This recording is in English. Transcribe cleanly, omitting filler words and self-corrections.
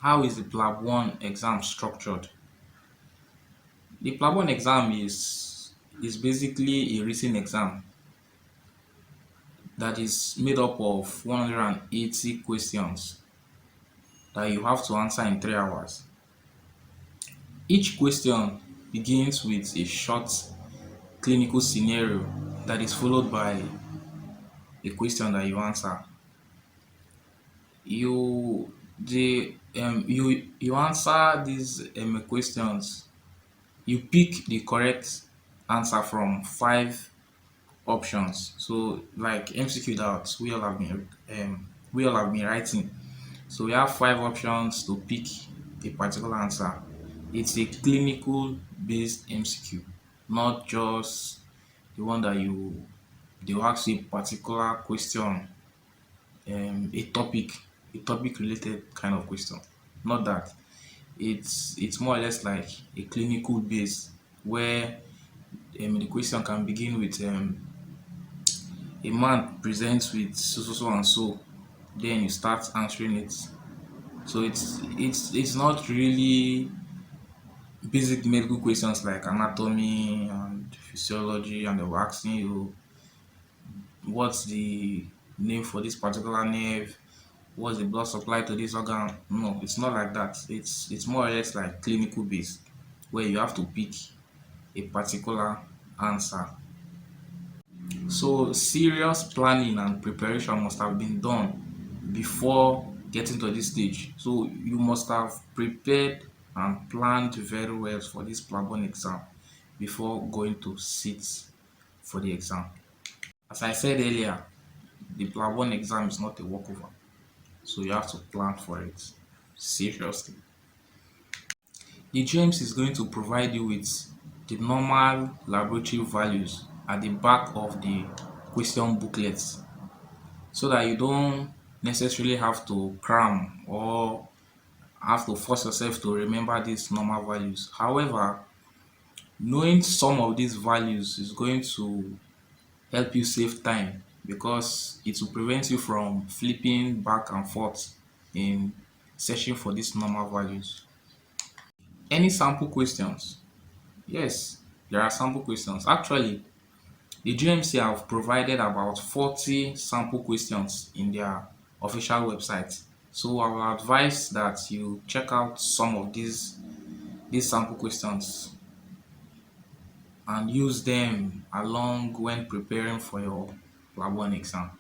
How is the Plab 1 exam structured? The Plab 1 exam is basically a written exam that is made up of 180 questions that you have to answer in 3 hours. Each question begins with a short clinical scenario that is followed by a question that you answer. You answer these questions. You pick the correct answer from 5 options. So like MCQ that we all have been writing. So we have 5 options to pick a particular answer. It's a clinical based MCQ, not just the one that they will ask you a particular question, a topic related kind of question. Not that. It's more or less like a clinical base where the question can begin with a man presents with so and so, then you start answering it. So it's not really basic medical questions like anatomy and physiology, and they were asking you what's the name for this particular nerve, what's the blood supply to this organ. No, it's not like that. It's more or less like clinical based where you have to pick a particular answer. So serious planning and preparation must have been done before getting to this stage. So you must have prepared and planned very well for this Plab exam before going to sit for the exam. As I said earlier, the Plab exam is not a walkover, so you have to plan for it seriously. The James is going to provide you with the normal laboratory values at the back of the question booklets so that you don't necessarily have to cram or have to force yourself to remember these normal values. However, knowing some of these values is going to help you save time because it will prevent you from flipping back and forth in searching for these normal values. Any sample questions? Yes, there are sample questions. Actually, the GMC have provided about 40 sample questions in their official website. So I will advise that you check out some of these sample questions and use them along when preparing for your Plab 1 exam.